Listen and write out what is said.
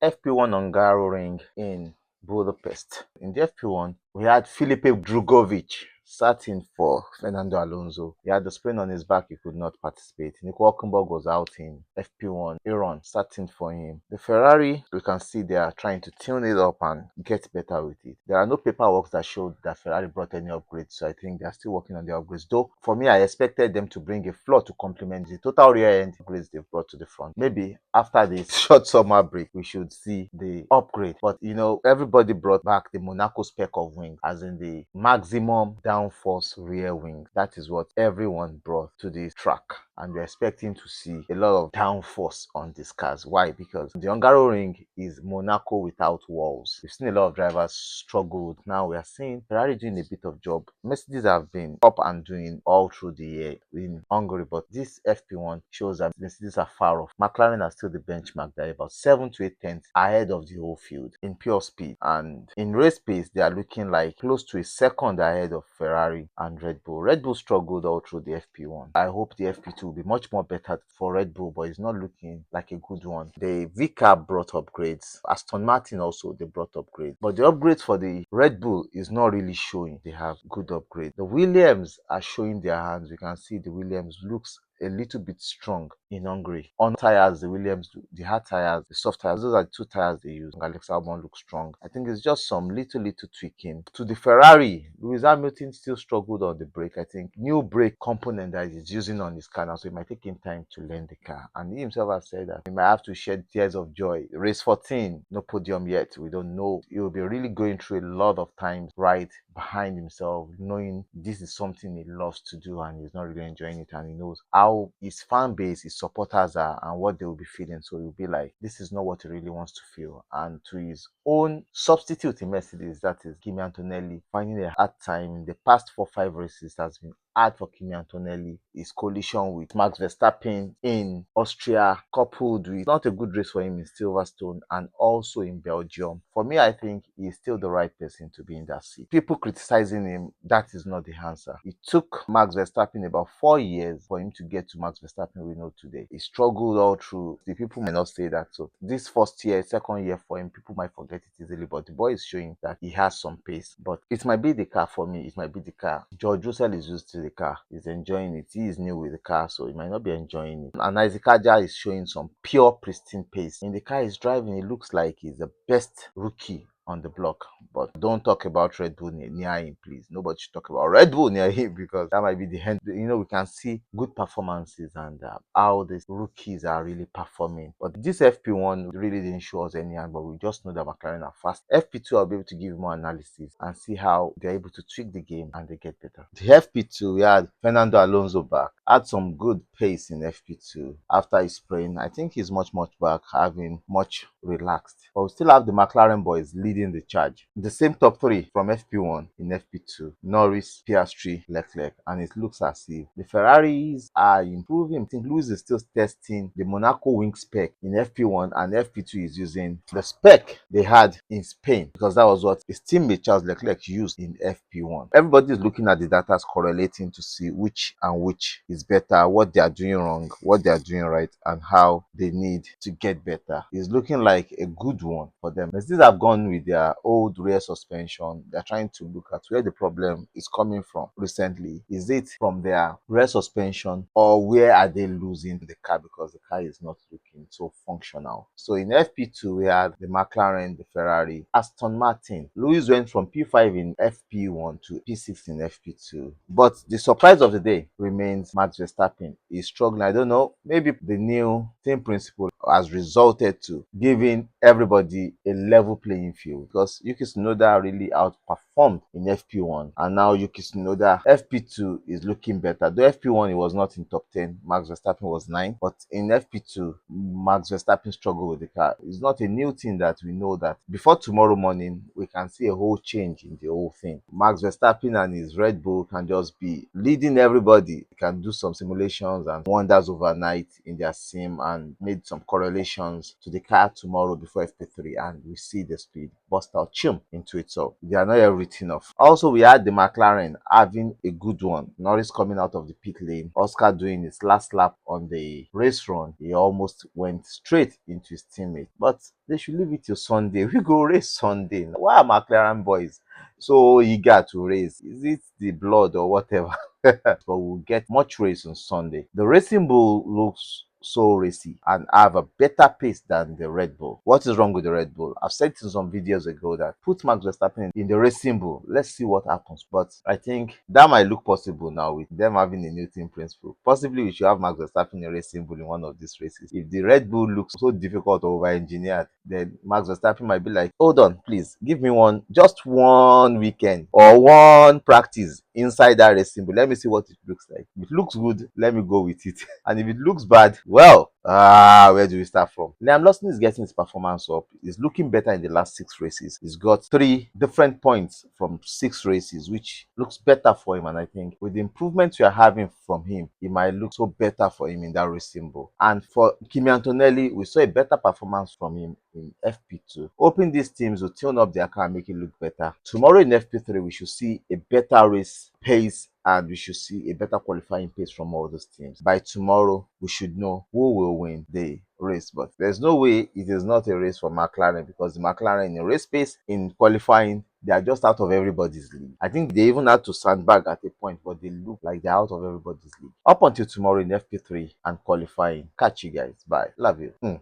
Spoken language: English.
FP1 Hungaroring in Budapest. In the FP1, we had Filipe Drugovic sat in for Fernando Alonso. He had the sprain on his back, he could not participate. Nico Hülkenberg was out in FP1. Aaron sat in for him. The Ferrari, we can see they are trying to tune it up and get better with it. There are no paperwork that showed that Ferrari brought any upgrades, so I think they are still working on the upgrades. Though, for me, I expected them to bring a floor to complement the total rear end upgrades they've brought to the front. Maybe after this short summer break, we should see the upgrade. But everybody brought back the Monaco spec of wings, as in the maximum downforce rear wing. That is what everyone brought to this track, and we're expecting to see a lot of downforce on these cars. Why? Because the Hungaroring is Monaco without walls. We've seen a lot of drivers struggle. Now we are seeing Ferrari doing a bit of job. Mercedes have been up and doing all through the year in Hungary, but this FP1 shows that Mercedes are far off. McLaren are still the benchmark. They're about 7 to 8 tenths ahead of the whole field in pure speed, and in race pace they are looking like close to a second ahead of Ferrari and Red Bull. Red Bull struggled all through the FP1. I hope the FP2 will be much more better for Red Bull, but it's not looking like a good one. The VCAR brought upgrades. Aston Martin also, they brought upgrades, but the upgrades for the Red Bull is not really showing they have good upgrades. The Williams are showing their hands. You can see the Williams looks a little bit strong in Hungary. On tires, the Williams, the hard tires, the soft tires, those are the two tires they use. Alex Albon looks strong. I think it's just some little tweaking. To the Ferrari, Lewis Hamilton still struggled on the brake. I think new brake component that he's using on his car now, so it might take him time to learn the car. And he himself has said that he might have to shed tears of joy. Race 14, no podium yet. We don't know. He will be really going through a lot of times right behind himself, knowing this is something he loves to do and he's not really enjoying it, and he knows how his fan base, his supporters are, and what they will be feeling. So he'll be like, this is not what he really wants to feel. And to his own substitute in Mercedes, that is Kimi Antonelli, finding a hard time in the past 4-5 races has been hard for Kimi Antonelli. His collision with Max Verstappen in Austria, coupled with not a good race for him in Silverstone and also in Belgium. For me, I think he's still the right person to be in that seat. People criticizing him, that is not the answer. It took Max Verstappen about 4 years for him to get to Max Verstappen we know today. He struggled all through. The people might not say that. So this first year, second year for him, people might forget it easily, but the boy is showing that he has some pace. But it might be the car for me. It might be the car. George Russell is used to the car. He's enjoying it. He is new with the car, so he might not be enjoying it. And Isaac Aja is showing some pure pristine pace. In the car he's driving, it looks like he's the best rookie on the block. But don't talk about Red Bull near him, please. Nobody should talk about Red Bull near him, because that might be the end. We can see good performances and how these rookies are really performing. But this FP1 really didn't show us any hand, but we just know that McLaren are fast. FP2, I'll be able to give more analysis and see how they're able to tweak the game and they get better. The FP2, we had Fernando Alonso back. Had some good pace in FP2 after his sprain. I think he's much back, having much relaxed. But we still have the McLaren boys leading the charge. The same top three from FP1 in FP2: Norris, Piastri, Leclerc, and it looks as if the Ferraris are improving. I think Lewis is still testing the Monaco wing spec in FP1, and FP2 is using the spec they had in Spain, because that was what his teammate Charles Leclerc used in FP1. Everybody is looking at the data, correlating to see which and which is better, what they are doing wrong, what they are doing right, and how they need to get better. It's looking like a good one for them. Mercedes have gone with their old rear suspension. They're trying to look at where the problem is coming from recently. Is it from their rear suspension, or where are they losing the car because the car is not looking so functional? So in FP2, we had the McLaren, the Ferrari, Aston Martin. Lewis went from P5 in FP1 to P6 in FP2. But the surprise of the day remains Max Verstappen. He's struggling. I don't know, maybe the new team principle has resulted to giving everybody a level playing field, because Yuki Tsunoda really outperformed in FP1, and now Yuki Tsunoda FP2 is looking better. Though FP1 he was not in top 10, Max Verstappen was 9, but in FP2 Max Verstappen struggled with the car. It's not a new thing that we know that before tomorrow morning we can see a whole change in the whole thing. Max Verstappen and his Red Bull can just be leading everybody. He can do some simulations and wonders overnight in their sim and made some correlations to the car tomorrow before FP3, and we see the speed bust out chum into it. So they are not yet written off. Also, we had the McLaren having a good one. Norris coming out of the pit lane, Oscar doing his last lap on the race run. He almost went straight into his teammate. But they should leave it till Sunday. We go race Sunday. Why are McLaren boys so eager to race? Is it the blood or whatever? But we'll get much race on Sunday. The Racing Bull looks so racy and have a better pace than the Red Bull. What is wrong with the Red Bull? I've said in some videos ago that put Max Verstappen in the Racing Bull. Let's see what happens. But I think that might look possible now with them having a new team principle. Possibly we should have Max Verstappen in a Racing Bull in one of these races. If the Red Bull looks so difficult or over-engineered, then Max Verstappen might be like, hold on, please, give me just one weekend or one practice inside that Racing Bull. Let me see what it looks like. If it looks good, let me go with it. And if it looks bad, well, where do we start from? Liam Lawson is getting his performance up. He's looking better in the last 6 races. He's got 3 different points from 6 races, which looks better for him. And I think with the improvements we are having from him, it might look so better for him in that Racing Bull. And for Kimi Antonelli, we saw a better performance from him in FP2. Hoping these teams will tune up their car and make it look better. Tomorrow in FP3, we should see a better race pace and we should see a better qualifying pace from all those teams. By tomorrow, we should know who will win the race. But there's no way it is not a race for McLaren, because the McLaren in race pace, in qualifying, they are just out of everybody's league. I think they even had to sandbag at a point, but they look like they're out of everybody's league. Up until tomorrow in FP3 and qualifying. Catch you guys. Bye. Love you.